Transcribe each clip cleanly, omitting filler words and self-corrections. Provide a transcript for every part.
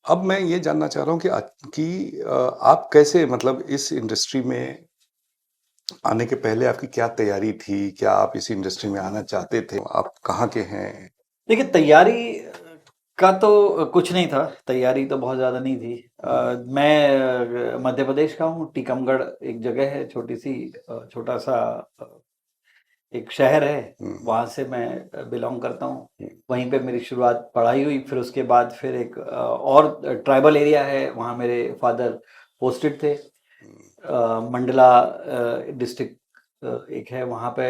अब मैं ये जानना चाह रहा हूँ कि आप कैसे मतलब इस इंडस्ट्री में आने के पहले आपकी क्या तैयारी थी? क्या आप इस इंडस्ट्री में आना चाहते थे? आप कहाँ के हैं? देखिए, तैयारी का तो कुछ नहीं था। तैयारी तो बहुत ज़्यादा नहीं थी। मैं मध्य प्रदेश का हूँ। टीकमगढ़ एक जगह है, छोटी सी, छोटा सा एक शहर है। हुँ, वहाँ से मैं बिलोंग करता हूँ। हुँ, वहीं पे मेरी शुरुआत पढ़ाई हुई। फिर उसके बाद फिर एक और ट्राइबल एरिया है, वहाँ मेरे फादर पोस्टेड थे। हुँ। मंडला डिस्ट्रिक्ट एक है वहाँ पे।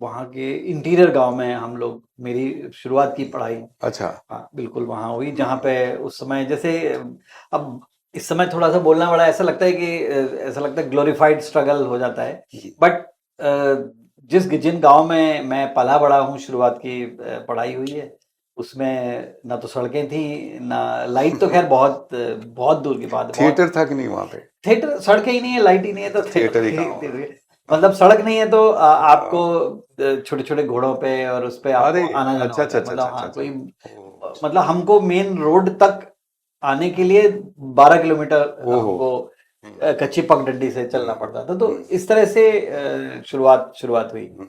वहाँ के इंटीरियर गांव में हम लोग, मेरी शुरुआत की पढ़ाई, अच्छा। हाँ बिल्कुल वहाँ हुई, हुँ, जहाँ पे उस समय जैसे अब इस समय थोड़ा सा बोलना बड़ा ऐसा लगता है कि ऐसा लगता है ग्लोरीफाइड स्ट्रगल हो जाता है। हुँ, बट जिन गांव में मैं पला बड़ा हूँ, शुरुआत की पढ़ाई हुई है, उसमें ना तो सड़कें थी, ना लाइट, तो खैर बहुत बहुत दूर की बात है, बहुत। थिएटर था कि नहीं वहाँ पे? थिएटर, सड़कें ही नहीं है, लाइट ही नहीं है, तो थिएटर ही कहाँ होगा? मतलब सड़क नहीं है तो आपको हाँ। छोटे छोटे घोड़ों पे और उस पे अरे! आपको आना जाना अच्छा, होता अच्छा, है। अच्छा, अच्छा, मतलब अच्छा, हाँ, अच्छा। कोई ओह! अच्छा। मतलब हमको मेन रोड तक आने के लिए 12 किलोमीटर ओहो! हमको हुँ, कच्ची पगडंडी से हुँ, चलना पड़ता था। तो हुँ, इस तरह से शुरुआत शुरुआत हुई। हुँ,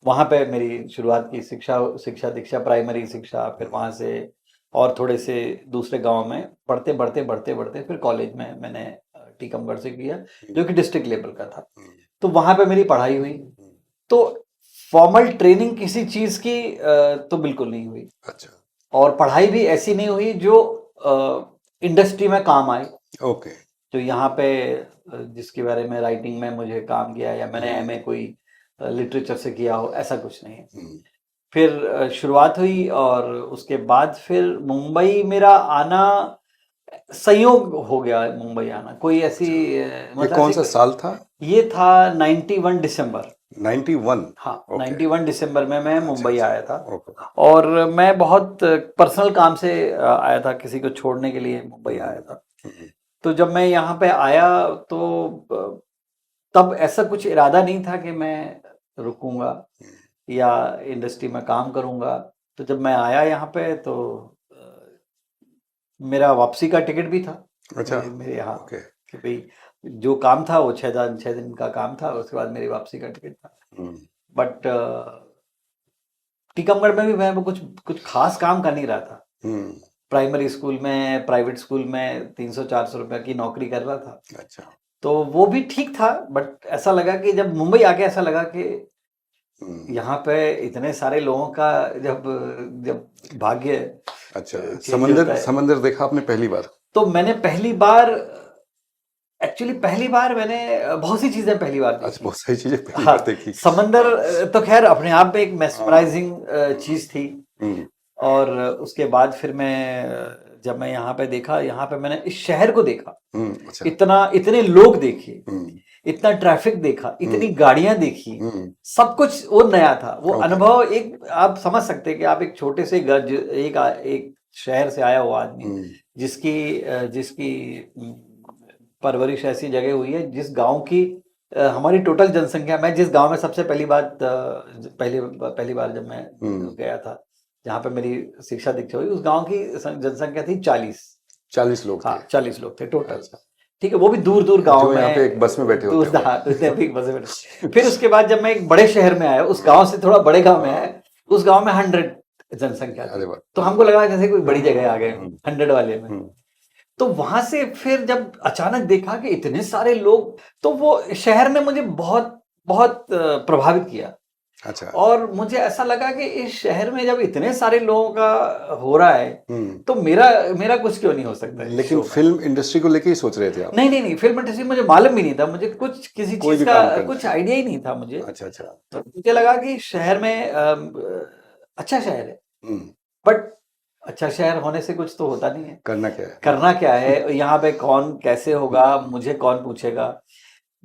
वहाँ पे मेरी शुरुआत की शिक्षा शिक्षा दीक्षा, प्राइमरी शिक्षा, फिर हुँ, वहाँ से और थोड़े से दूसरे गांव में बढ़ते बढ़ते बढ़ते बढ़ते फिर कॉलेज में मैंने टीकमगढ़ से किया, हुँ, जो कि डिस्ट्रिक्ट लेवल का था। हुँ, तो वहाँ पे मेरी पढ़ाई हुई। हुँ। तो फॉर्मल ट्रेनिंग किसी चीज़ की तो बिल्कुल नहीं हुई। अच्छा, और पढ़ाई भी ऐसी नहीं हुई जो इंडस्ट्री में काम आए। ओके। जो यहाँ पे जिसके बारे में राइटिंग में मुझे काम किया, या मैंने हुँ, एमए कोई लिटरेचर से किया हो, ऐसा कुछ नहीं है। हुँ, फिर शुरुआत हुई, और उसके बाद फिर मुंबई मेरा आना संयोग हो गया। मुंबई आना कोई ऐसी अच्छा। ये मतलब कौन-सा साल था? ये था 91 दिसंबर। 91। हाँ, ओके। 91 दिसंबर में मैं अच्छा, मुंबई अच्छा। आया था। ओके। और मैं बहुत पर्सनल काम से आया था, किसी को छोड़ने के लिए मुंबई हुँ, आया था। हुँ, तो जब मैं यहाँ पे आया, तो तब ऐसा कुछ इरादा नहीं था कि मैं रुकूंगा हुँ। या इंडस्ट्री में काम करूंगा। तो जब मैं आया यहाँ पे, तो अ, मेरा वापसी का टिकट भी था अच्छा, मेरे मेरे यहाँ, ओके। कि भाई जो काम था वो 6 दिन का काम था, उसके बाद मेरी वापसी का टिकट था। हुँ, बट टीकमगढ़ में भी मैं वो कुछ कुछ खास काम कर नहीं रहा था। हुँ, प्राइमरी स्कूल में, प्राइवेट स्कूल में 300-400 रुपए की नौकरी कर रहा था। अच्छा। तो वो भी ठीक था, बट ऐसा लगा कि जब मुंबई आके ऐसा लगा कि हुँ, यहाँ पे इतने सारे लोगों का जब जब भाग्य अच्छा। चेंज होता समंदर है। समंदर देखा आपने पहली बार? तो मैंने पहली बार, एक्चुअली पहली बार मैंने बहुत सी चीजें पहली बार अच्छा, देखी। बहुत सारी चीज़ें पहली हाँ, बार देखी। समंदर हाँ, तो खैर अपने आप में एक हाँ, मेस्मराइजिंग हुँ, चीज थी। हुँ, और उसके बाद फिर मैं जब मैं यहाँ पे देखा, यहाँ पे मैंने इस शहर को देखा, हुँ, अच्छा। इतना इतने लोग देखे, हुँ, इतना ट्रैफिक देखा, हुँ, इतनी गाड़ियां देखी, हुँ, सब कुछ वो नया था। वो ओके। अनुभव, एक आप समझ सकते हैं कि आप एक छोटे से एक शहर से आया हुआ आदमी, हुँ, जिसकी परवरिश ऐसी जगह हुई है, जिस गांव की हमारी टोटल जनसंख्या, मैं जिस गांव में सबसे पहली बार जब मैं हुँ, गया था, जहाँ पे मेरी शिक्षा दीक्षा हुई, उस गांव की जनसंख्या थी 40। 40 लोग थे। हाँ, 40 लोग थे टोटल। अच्छा, ठीक है, वो भी दूर दूर गांव जो यहाँ पे एक में, बस में बैठे होते होंगे। हाँ, एक बसे में। फिर उसके बाद जब मैं एक बड़े शहर में आया, उस गांव से थोड़ा बड़े गांव में आया, हाँ, उस गांव में 100 जनसंख्या अरे थी। वाह! तो हमको लगा जैसे कोई बड़ी जगह आ गए, हुँ, 100 वाले में। हुँ, तो वहां से फिर जब अचानक देखा कि इतने सारे लोग, तो वो शहर ने मुझे बहुत बहुत प्रभावित किया। अच्छा। और मुझे ऐसा लगा कि इस शहर में जब इतने सारे लोगों का हो रहा है, हुँ, तो मेरा मेरा कुछ क्यों नहीं हो सकता है इस लेकिन शो में। फ़िल्म इंडस्ट्री को लेके ही सोच रहे थे आप? नहीं नहीं नहीं, फिल्म इंडस्ट्री मुझे मालूम भी नहीं था, मुझे कुछ किसी कोई चीज भी का काम करना कुछ है। आइडिया ही नहीं था मुझे। अच्छा, अच्छा। तो मुझे लगा कि शहर में अच्छा शहर है, हुँ, बट अच्छा शहर होने से कुछ तो होता नहीं है। करना क्या है? करना क्या है यहाँ पे, कौन कैसे होगा, मुझे कौन पूछेगा,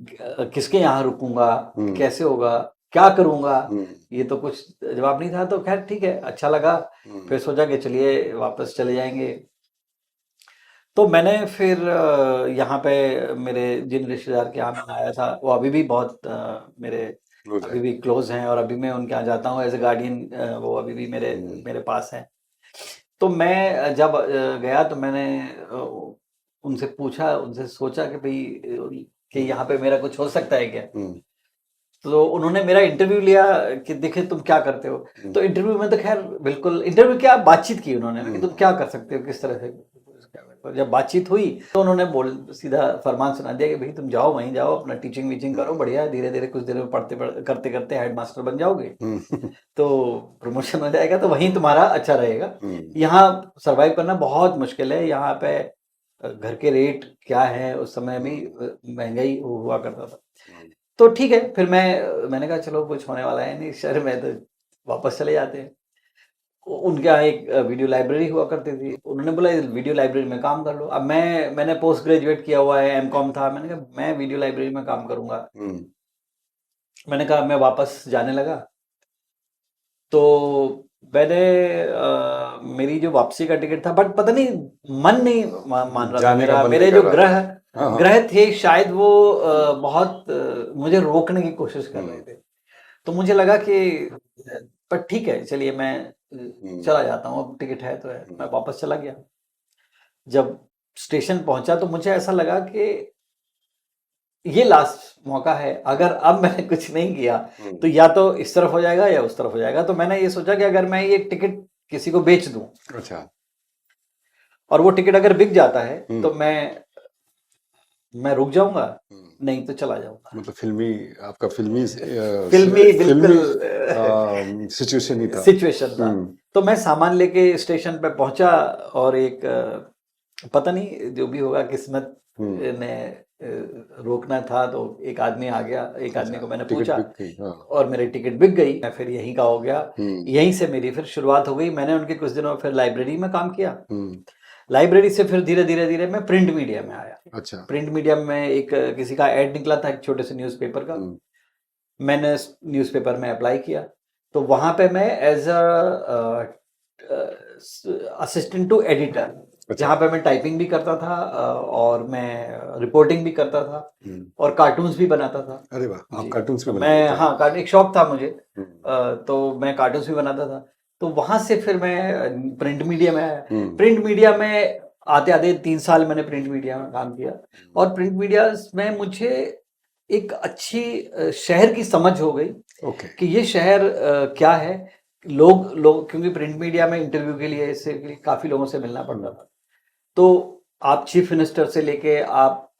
किसके यहाँ रुकूंगा, हुँ, कैसे होगा, क्या करूंगा, हुँ, ये तो कुछ जवाब नहीं था। तो खैर ठीक है, अच्छा लगा। हुँ, फिर सोचा कि चलिए वापस चले जाएंगे। तो मैंने फिर यहाँ पे मेरे जिन रिश्तेदार के यहाँ मैं आया था, वो अभी भी बहुत मेरे क्लोज़ अभी है। भी क्लोज हैं, और अभी मैं उनके यहाँ जाता हूँ एज ए गार्डियन। वो अभी भी मेरे हुँ, मेरे पास हैं। तो मैं जब गया तो मैंने उनसे पूछा, उनसे सोचा कि भाई कि यहाँ पे मेरा कुछ हो सकता है क्या। तो उन्होंने मेरा इंटरव्यू लिया कि देखे तुम क्या करते हो। तो इंटरव्यू में तो खैर बिल्कुल इंटरव्यू क्या बातचीत की उन्होंने कि तुम क्या कर सकते हो, किस तरह से। तो जब बातचीत हुई तो उन्होंने सीधा फरमान सुना दिया कि भाई तुम जाओ, वहीं जाओ, अपना टीचिंग वीचिंग करो, बढ़िया, धीरे धीरे कुछ दिनों में करते करते हेड मास्टर बन जाओगे, तो प्रमोशन हो जाएगा, तो वहीं तुम्हारा अच्छा रहेगा। यहाँ सरवाइव करना बहुत मुश्किल है। यहाँ पे घर के रेट क्या है, उस समय भी महंगाई हुआ करता था। तो ठीक है, फिर मैंने कहा चलो कुछ होने वाला है नहीं शहर में, तो वापस चले जाते हैं। उनके यहाँ एक वीडियो लाइब्रेरी हुआ करती थी, उन्होंने बोला वीडियो लाइब्रेरी में काम कर लो। अब मैंने पोस्ट ग्रेजुएट किया हुआ है, एमकॉम था, मैंने कहा मैं वीडियो लाइब्रेरी में काम करूंगा। मैंने कहा, मैं वापस जाने लगा तो मैंने मेरी जो वापसी का टिकट था, बट पता नहीं मन नहीं मान रहा था मेरे जो ग्रह थे शायद वो बहुत मुझे रोकने की कोशिश कर रहे थे। तो मुझे लगा कि पर ठीक है, चलिए मैं चला जाता हूँ, अब टिकट है तो है। मैं वापस चला गया। जब स्टेशन पहुंचा तो मुझे ऐसा लगा कि ये लास्ट मौका है, अगर अब मैंने कुछ नहीं किया तो या तो इस तरफ हो जाएगा या उस तरफ हो जाएगा। तो मैंने ये सोचा कि अगर मैं ये टिकट किसी को बेच दूं, अच्छा, और वो टिकट अगर बिक जाता है तो मैं रुक जाऊंगा, नहीं तो चला जाऊंगा। मतलब आपका फिल्मी सिचुएशन ही था। सिचुएशन था। तो मैं सामान लेके स्टेशन पे पहुंचा और एक पता नहीं जो भी होगा किस्मत ने रोकना था, तो एक आदमी आ गया, एक आदमी को मैंने पूछा और मेरी टिकट बिक गई। मैं फिर यहीं का हो गया, यहीं से मेरी फिर शुरुआत हो गई। मैंने उनके कुछ दिनों फिर लाइब्रेरी में काम किया। लाइब्रेरी से फिर धीरे धीरे मैं प्रिंट मीडिया में आया। अच्छा। प्रिंट मीडिया में एक किसी का एड निकला था एक छोटे से न्यूज़पेपर का, मैंने न्यूज़पेपर में अप्लाई किया। तो वहां पे मैं एज असिस्टेंट टू एडिटर, जहाँ पे मैं टाइपिंग भी करता था और मैं रिपोर्टिंग भी करता था और कार्टून्स भी बनाता था। अरे वाह, आप कार्टून्स भी मैं हाँ, एक शौक था मुझे, तो मैं कार्टून्स भी बनाता था। तो वहां से फिर मैं प्रिंट मीडिया में आया। प्रिंट मीडिया में आते आते 3 साल मैंने प्रिंट मीडिया में काम किया, और प्रिंट मीडिया में मुझे एक अच्छी शहर की समझ हो गई कि ये शहर क्या है। लोग क्योंकि प्रिंट मीडिया में इंटरव्यू के लिए इससे काफी लोगों से मिलना पड़ता था, तो आप चीफ मिनिस्टर से लेके आप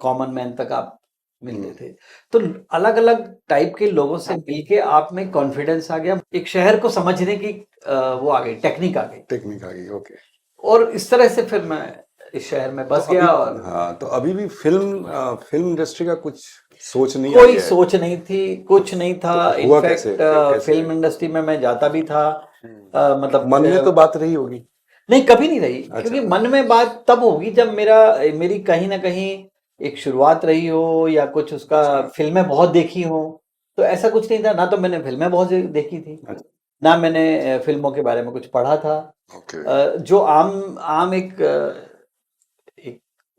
कॉमन मैन तक आप मिलते थे। तो अलग अलग टाइप के लोगों से मिलके आप में कॉन्फिडेंस आ गया, एक शहर को समझने की वो आ गई, टेक्निक आ गई। ओके। और इस तरह से फिर मैं इस शहर में बस गया। और हाँ, तो अभी भी फिल्म इंडस्ट्री का कुछ सोच नहीं, कोई सोच नहीं थी, कुछ नहीं था। तो इनफैक्ट फिल्म इंडस्ट्री में मैं जाता भी था, मतलब मन में तो बात रही होगी? नहीं, कभी नहीं रही। अच्छा। क्योंकि मन में बात तब होगी जब मेरी कहीं ना कहीं एक शुरुआत रही हो, या कुछ उसका फिल्में बहुत देखी हो। तो ऐसा कुछ नहीं था, ना तो मैंने फिल्में बहुत देखी थी, ना मैंने फिल्मों के बारे में कुछ पढ़ा था। जो आम एक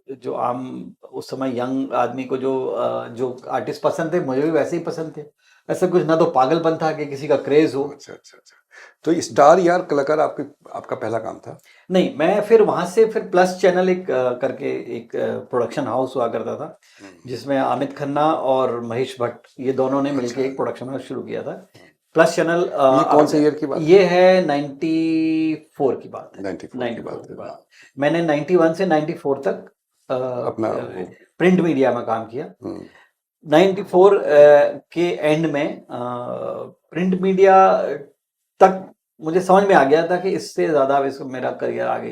जो आम उस समय यंग आदमी को जो आर्टिस्ट पसंद थे, मुझे भी वैसे ही पसंद थे। ऐसा कुछ ना तो पागलपन था कि किसी का क्रेज हो। अच्छा। तो स्टार यार कलाकार आपका पहला काम था? नहीं, मैं फिर वहां से फिर प्लस चैनल करके एक प्रोडक्शन हाउस हुआ करता था, जिसमें अमित खन्ना और महेश भट्ट ये दोनों ने मिलकर एक प्रोडक्शन हाउस शुरू किया था, प्लस चैनल। ये कौन से ईयर की बात? ये है 94 की बात है। 94 की बात। मैंने 91 से 94 तक अपना प्रिंट मीडिया में काम किया। 94 के एंड में प्रिंट मीडिया तक मुझे समझ में आ गया था कि इससे ज्यादा मेरा करियर आगे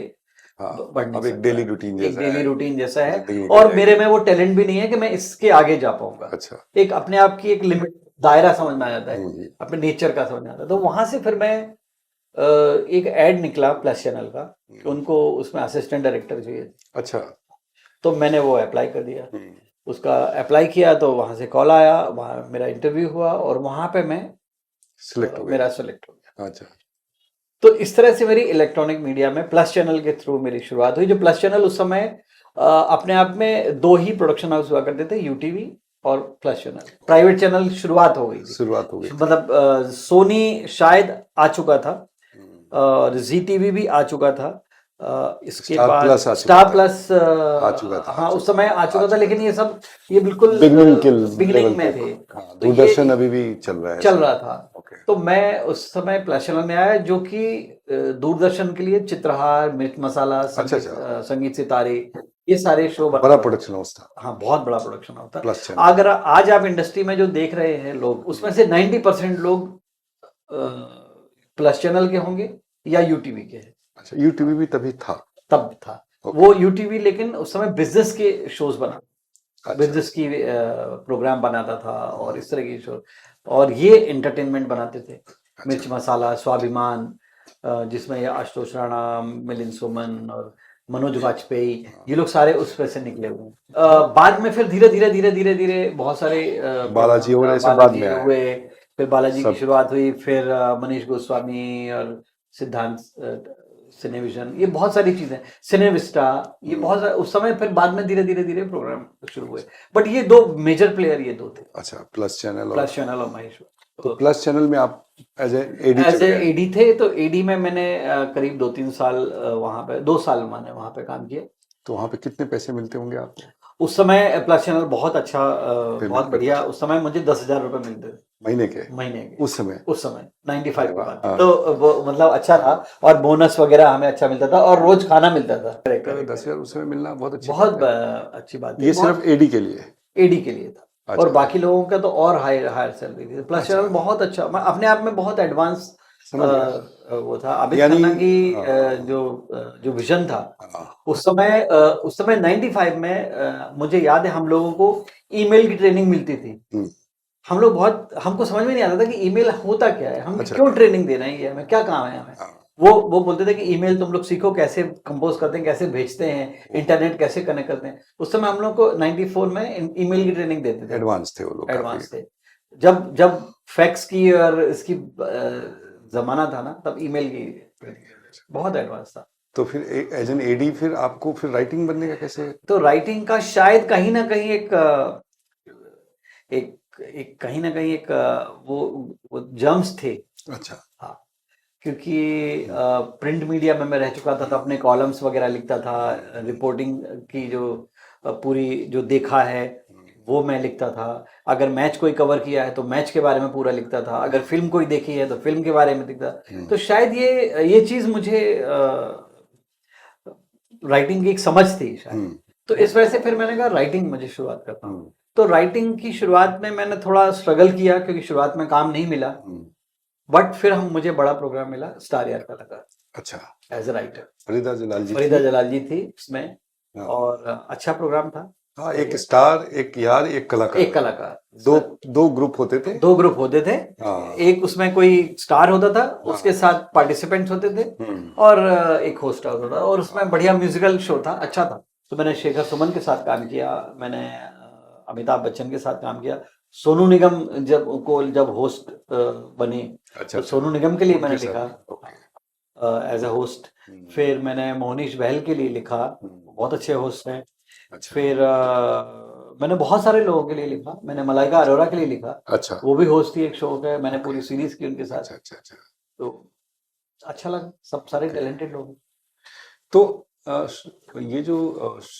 अब एक डेली रूटीन जैसा है, और मेरे में वो टैलेंट भी नहीं है कि मैं इसके आगे जा पाऊंगा। अच्छा। एक अपने आप की एक लिमिट, दायरा समझ में आ जाता है, अपने नेचर का समझ में आता है। तो वहां से फिर मैं एक एड निकला प्लस चैनल का, उनको उसमें असिस्टेंट डायरेक्टर चाहिए। अच्छा। तो मैंने वो अप्लाई कर दिया, उसका अप्लाई किया, तो वहां से कॉल आया, वहां मेरा इंटरव्यू हुआ और वहां पे मैं मेरा सेलेक्ट हो गया। अच्छा। तो इस तरह से मेरी इलेक्ट्रॉनिक मीडिया में प्लस चैनल के थ्रू मेरी शुरुआत हुई। जो प्लस चैनल उस समय अपने आप में 2 ही प्रोडक्शन हाउस हुआ करते थे, यूटीवी और प्लस चैनल। प्राइवेट चैनल शुरुआत हो गई, मतलब सोनी शायद आ चुका था, और जी टीवी भी आ चुका था। इसके स्टार बाद प्लस आ चुका स्टार था। प्लस आ चुका था, हाँ आ उस चुका समय आ चुका था, लेकिन ये सब ये बिल्कुल बिगनिंग के बिगनिंग लेवल में पे। थे। हाँ, तो ये दूरदर्शन अभी भी चल रहा है चल शायद। रहा था। ओके। तो मैं उस समय प्लस चैनल में आया, जो कि दूरदर्शन के लिए चित्रहार, मिर्च मसाला, अच्छा अच्छा, संगीत सितारे, ये सारे शो बड़ा बनाता था। प्रोडक्शन हाउस था हाँ, बहुत बड़ा प्रोडक्शन होता। Plus channel. अगर आज आप इंडस्ट्री में जो देख रहे हैं लोग, उसमें से 90% लोग प्लस चैनल के होंगे या यूटीवी के हैं। अच्छा, यूटीवी भी तभी था। तब था ओके। वो यूटीवी, लेकिन उस समय बिजनेस के शोज बना, अच्छा बिजनेस की प्रोग्राम बनाता था और इस तरह की शो, और ये एंटरटेनमेंट बनाते थे। मिर्च अच्छा मसाला, स्वाभिमान, जिसमें ये आशुतोष राणा, मिलिंद सोमन और मनोज वाजपेयी, ये लोग सारे उस पे से निकले हुए हैं। बाद में फिर धीरे धीरे धीरे धीरे धीरे बहुत सारे बालाजी और ऐसे बाद बालाजी में आए हुए, फिर बालाजी की सब। शुरुआत हुई, फिर मनीष गोस्वामी और सिद्धांत, सिनेविजन, ये बहुत सारी चीजें, सिनेविस्टा, ये बहुत सारे उस समय, फिर बाद में धीरे धीरे धीरे प्रोग्राम शुरू हुए। बट ये दो मेजर प्लेयर ये दो थे, अच्छा, प्लस चैनल प्लस चैनल और महेश। तो प्लस चैनल में आप एज एडी एज चले ए गए। एडी थे, तो एडी में मैंने करीब 2-3 साल वहां पे, 2 साल मैंने वहां पे काम किया। तो वहां पे कितने पैसे मिलते होंगे आपको? उस समय प्लस चैनल बहुत अच्छा, पेमेंट बहुत करता बढ़िया। उस समय मुझे 10,000 रुपए मिलते थे महीने के? महीने के। उस समय? उस समय 95 अरे के वाह, बाद, हाँ। तो वो मतलब अच्छा था, और बोनस वगैरह हमें अच्छा मिलता था, और रोज खाना मिलता था। तो 10,000 उस समय मिलना बहुत अच्छी बहुत बात है। अच्छी बात है। ये सिर्फ एडी के लिए? एडी के लिए था, और अच्छा बाकी लोगों का तो और हायर हायर सैलरी थी। प्लस अच्छा, चैनल बहुत अच्छा, मैं अपने आप में बहुत एडवांस समझ गया। वो था। आबिद यानी खन्ना की हाँ, जो विजन था हाँ, उस समय 95 में, मुझे याद है हम लोगों को ईमेल की ट्रेनिंग मिलती थी। हम्म, हम लोग बहुत, हमको समझ में नहीं आता था कि ईमेल होता क्या है, हम अच्छा, क्यों ट्रेनिंग दे रहे हैं, ये हमें क्या काम है हमें। हाँ, वो बोलते थे कि ईमेल तुम लोग सीखो, कैसे कंपोज करते हैं, कैसे भेजते हैं, इंटरनेट कैसे कनेक्ट करते हैं। उस समय हम लोग को 94 में ईमेल की ट्रेनिंग देते थे। एडवांस थे वो लोग काफी। एडवांस थे। जब जब फैक्स की और इसकी जमाना था ना, तब ईमेल की बहुत एडवांस था। तो फिर एज एन एडी फिर आपको फिर राइटिंग बनने का कैसे? तो राइटिंग का शायद कहीं ना कहीं एक कहीं ना कहीं एक वो जर्म्स थे। अच्छा, हाँ, क्योंकि प्रिंट मीडिया में मैं रह चुका था, तो अपने कॉलम्स वगैरह लिखता था, रिपोर्टिंग की जो पूरी जो देखा है वो मैं लिखता था। अगर मैच कोई कवर किया है तो मैच के बारे में पूरा लिखता था, अगर फिल्म कोई देखी है तो फिल्म के बारे में लिखता। तो शायद ये चीज मुझे राइटिंग की एक समझ थी शायद। तो इस वजह से फिर मैंने कहा राइटिंग मुझे शुरुआत करता हूँ। तो राइटिंग की शुरुआत में मैंने थोड़ा स्ट्रगल किया, क्योंकि शुरुआत में काम नहीं मिला। बट फिर मुझे बड़ा प्रोग्राम मिला, स्टार यार का लगा अच्छा, as a writer. Farida Jalal जी फरीदा थी? जलाल जी थी उसमें, हाँ। और अच्छा प्रोग्राम था। हाँ, एक स्टार, एक यार, एक कलाकार। एक कलाकार, दो ग्रुप होते थे। 2 ग्रुप होते थे। हाँ। एक उसमें कोई स्टार होता था, उसके साथ पार्टिसिपेंट्स होते थे, और एक होस्ट होता था, और उसमें बढ़िया म्यूजिकल शो था, अच्छा था। तो मैंने शेखर सुमन के साथ काम किया, मैंने अमिताभ बच्चन के साथ काम किया। सोनू निगम जब होस्ट बने, अच्छा, तो सोनू निगम के लिए मैंने उनके लिखा साथ, ओके। As a host. फिर मैंने मोहनीश बहल के लिए लिखा, बहुत अच्छे होस्ट हैं। अच्छा, फिर मैंने बहुत सारे लोगों के लिए लिखा। मैंने मलाइका अरोरा के लिए लिखा, अच्छा, वो भी होस्ट थी एक शो के, मैंने पूरी सीरीज की उनके साथ। अच्छा, अच्छा, अच्छा। तो अच्छा लगा, सब सारे टैलेंटेड लोग। तो ये जो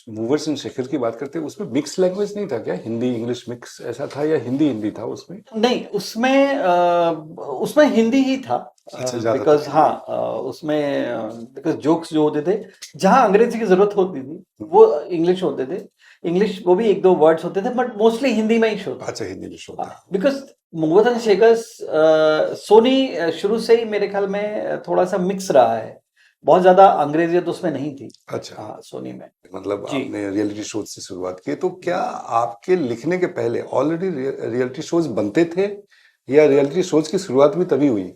मूवर्स एंड शेखर की बात करते हैं, उसमें मिक्स लैंग्वेज नहीं था क्या? हिंदी इंग्लिश मिक्स ऐसा था, या हिंदी हिंदी था उसमें? नहीं, उसमें हिंदी ही था, अच्छा, ज्यादातर बिकॉज हाँ, उसमें बिकॉज जोक्स जो होते थे, जहाँ अंग्रेजी की जरूरत होती थी वो इंग्लिश होते थे। इंग्लिश वो भी 1-2 वर्ड्स होते थे, बट मोस्टली हिंदी में ही शो था। अच्छा, हिंदी में शो था। बिकॉज मूवर्स एंड शेखर्स, सोनी शुरू से ही मेरे ख्याल में थोड़ा सा मिक्स रहा है, बहुत ज्यादा अंग्रेजियत उसमें नहीं थी। अच्छा, हाँ, सोनी में। मतलब जी। आपने रियलिटी शो से शुरुआत की, तो क्या आपके लिखने के पहले ऑलरेडी रियलिटी शोज बनते थे, या रियलिटी शोज की शुरुआत भी तभी हुई?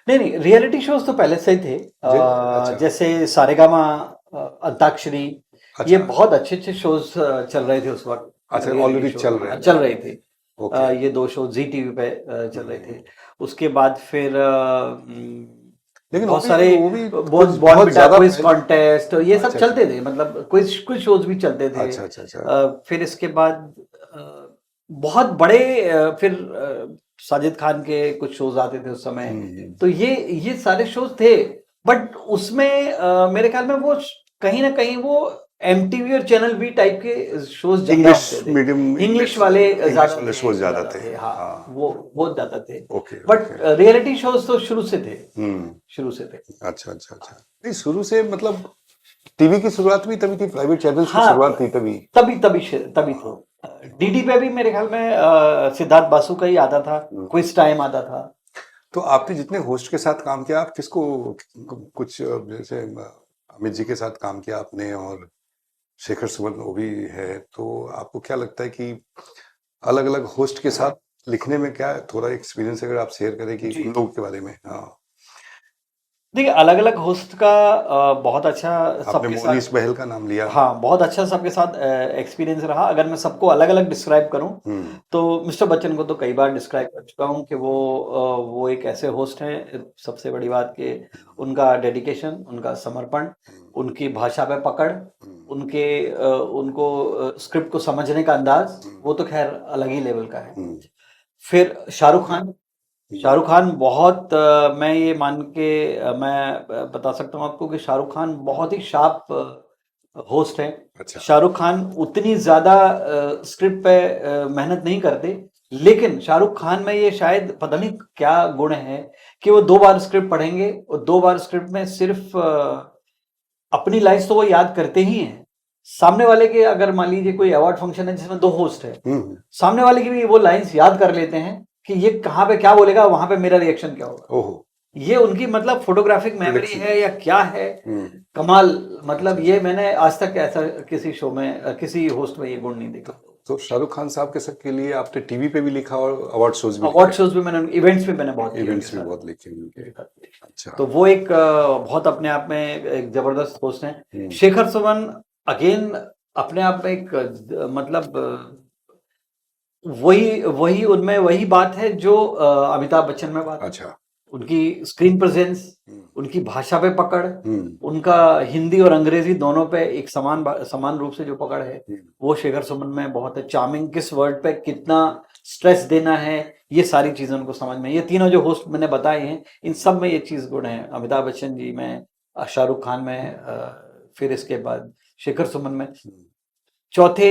नहीं, रियलिटी शोज तो पहले से ही थे। अच्छा, जैसे सारेगामा, अंताक्षरी, ये अच्छा, बहुत अच्छे अच्छे शोज चल रहे थे उस वक्त। अच्छा, reality ऑलरेडी show, चल रहे हैं। चल रहे थे। ओके। ये 2 शो जी टीवी पे चल रहे थे। उसके बाद फिर लेकिन बहुत सारे वो भी बहुत ज्यादा क्विज कॉन्टेस्ट, ये सब अच्छा, चलते थे, मतलब कुछ शोज भी चलते थे। अच्छा, अच्छा, अच्छा। फिर इसके बाद बहुत बड़े फिर साजिद खान के कुछ शोज आते थे उस समय। हम्म, तो ये सारे शोज थे, बट उसमें मेरे ख्याल में वो कहीं ना कहीं वो एमटीवी और चैनल बी टाइप के शोज ज्यादा इंग्लिश होते थे। मीडियम इंग्लिश वाले इंग्लिश ज्यादा वाले थे, शोज ज्यादा थे। हाँ, हाँ, वो बहुत ज्यादा थे। Okay but okay. Reality shows तो शुरू से थे, हम्म, शुरू से थे। अच्छा अच्छा अच्छा। नहीं, शुरू से मतलब टीवी की शुरुआत भी तभी थी, प्राइवेट चैनल्स की हाँ, शुरुआत थी तभी। तभी हाँ, तो डीडी पे भी मेरे ख्याल में सिद्धार्थ बासु का ही आता था, क्विज टाइम आता था। तो आपने जितने होस्ट के साथ काम किया, आप किसको कुछ जैसे अमित जी के साथ काम किया आपने, और शेखर सुमन वो भी है, तो आपको क्या लगता है कि अलग अलग होस्ट के साथ लिखने में क्या थोड़ा एक्सपीरियंस अगर आप शेयर करें कि जी, उन लोगों के बारे में? हाँ, देखिए अलग अलग होस्ट का बहुत अच्छा आपने सबके साथ, मोनीश बहल का नाम लिया। हाँ बहुत अच्छा सबके साथ एक्सपीरियंस रहा। अगर मैं सबको अलग अलग डिस्क्राइब करूं हम्म, तो मिस्टर बच्चन को तो कई बार डिस्क्राइब कर चुका हूं कि वो एक ऐसे होस्ट हैं, सबसे बड़ी बात कि उनका डेडिकेशन, उनका समर्पण, उनकी भाषा पे पकड़, उनको स्क्रिप्ट को समझने का अंदाज, वो तो खैर अलग ही लेवल का है। हम्म, फिर शाहरुख खान बहुत मैं ये मान के मैं बता सकता हूँ आपको कि शाहरुख खान बहुत ही शार्प होस्ट हैं। अच्छा, शाहरुख खान उतनी ज्यादा स्क्रिप्ट पे मेहनत नहीं करते, लेकिन शाहरुख खान में ये शायद पता नहीं क्या गुण है कि वो 2 बार स्क्रिप्ट पढ़ेंगे और 2 बार स्क्रिप्ट में सिर्फ अपनी लाइन्स तो वो याद करते ही हैं, सामने वाले के अगर मान लीजिए कोई अवार्ड फंक्शन है जिसमें 2 होस्ट है, सामने वाले की भी वो लाइन्स याद कर लेते हैं कि ये कहाँ पे क्या बोलेगा, वहां पे मेरा रिएक्शन क्या होगा। ओहो, ये उनकी मतलब फोटोग्राफिक मेमोरी Prediction। है या क्या है, कमाल। मतलब ये मैंने आज तक ऐसा किसी शो में किसी होस्ट में ये गुण नहीं देखा। तो शाहरुख खान साहब के सब के लिए आपने टीवी पे भी लिखा और अवार्ड शोज भी अवार्ड लिखे? शोज भी मैंने, इवेंट्स में मैंने बहुत किया इवेंट्स उनके भी साथ। बहुत लिखे उनके। अच्छा, तो वो एक बहुत अपने आप में एक जबरदस्त होस्ट हैं। शेखर सुमन अगेन अपने आप में एक मतलब वही वही उनमें वही बात है जो अमिताभ बच्चन में बात है। अच्छा, उनकी स्क्रीन प्रेजेंस, उनकी भाषा पे पकड़, हम्म, उनका हिंदी और अंग्रेजी दोनों पे एक समान रूप से जो पकड़ है, वो शेखर सुमन में बहुत है। चार्मिंग किस वर्ड पे कितना स्ट्रेस देना है, ये सारी चीजें उनको समझ में। ये तीनों जो होस्ट मैंने बताए हैं, इन सब में ये चीज गुण है। अमिताभ बच्चन जी में, शाहरुख खान में, फिर इसके बाद शेखर सुमन में। चौथे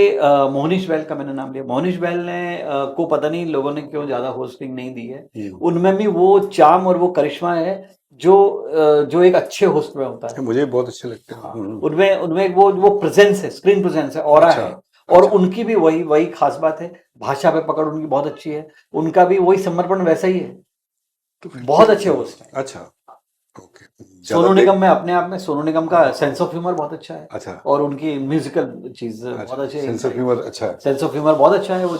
मोहनीश बहल का मैंने नाम लिया। मोहनीश बहल ने को पता नहीं लोगों ने क्यों ज्यादा होस्टिंग नहीं दी है। उनमें भी वो चार्म और वो करिश्मा है जो एक अच्छे होस्ट में होता है। मुझे भी बहुत अच्छे लगते हैं। हाँ, उनमें उनमें वो प्रेजेंस है, स्क्रीन प्रेजेंस है, ऑरा अच्छा, है। और उनकी भी वही वही खास बात है, भाषा पे पकड़ उनकी बहुत अच्छी है। उनका भी वही समर्पण वैसा ही है। तो फिर बहुत अच्छे होस्ट हैं। अच्छा, ओके। सोनू निगम में अपने आप में सोनू निगम का सेंस ऑफ ह्यूमर बहुत अच्छा है। अच्छा, और उनकी म्यूजिकल चीज बहुत अच्छी है। सेंस ऑफ ह्यूमर अच्छा है। सेंस ऑफ ह्यूमर बहुत अच्छा है। वो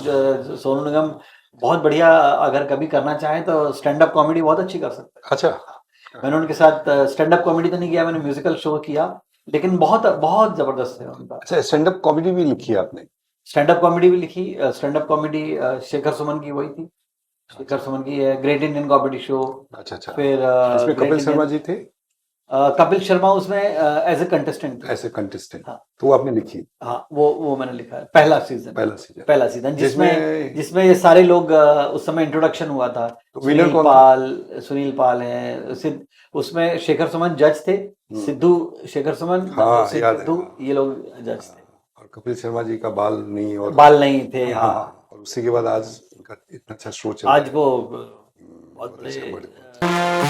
सोनू निगम बहुत बढ़िया, अगर कभी करना चाहें तो स्टैंड अप कॉमेडी बहुत अच्छी कर सकते हैं। अच्छा, मैंने उनके साथ स्टैंड अप कॉमेडी तो नहीं किया, मैंने म्यूजिकल शो किया, लेकिन बहुत बहुत जबरदस्त है उनका। अच्छा, स्टैंड अप कॉमेडी भी लिखी है आपने? स्टैंड अप कॉमेडी भी लिखी। Stand up comedy Shekhar Suman की वही थी। शेखर सुमन की है ग्रेट इंडियन कॉमेडी शो। अच्छा अच्छा। फिर इसमें कपिल शर्मा जी थे? कपिल शर्मा उसमें एज ए कंटेस्टेंट थे। ऐसे कंटेस्टेंट? हाँ, तो वो आपने लिखी? हाँ, वो मैंने लिखा है। पहला सीजन पहला सीजन जिसमें ये सारे लोग उस समय इंट्रोडक्शन हुआ था। तो विनर कौन? सुनील पाल है, उसमें शेखर सुमन जज थे, सिद्धू, शेखर सुमन, हाँ, याद है, सिद्धू, हाँ। ये लोग जज थे। और कपिल शर्मा जी का बाल नहीं, और बाल नहीं थे, हाँ। और उसी के बाद आज उनका इतना अच्छा शो चल आज रहा है। वो बहुत बहुत अच्छा, बड़े बड़े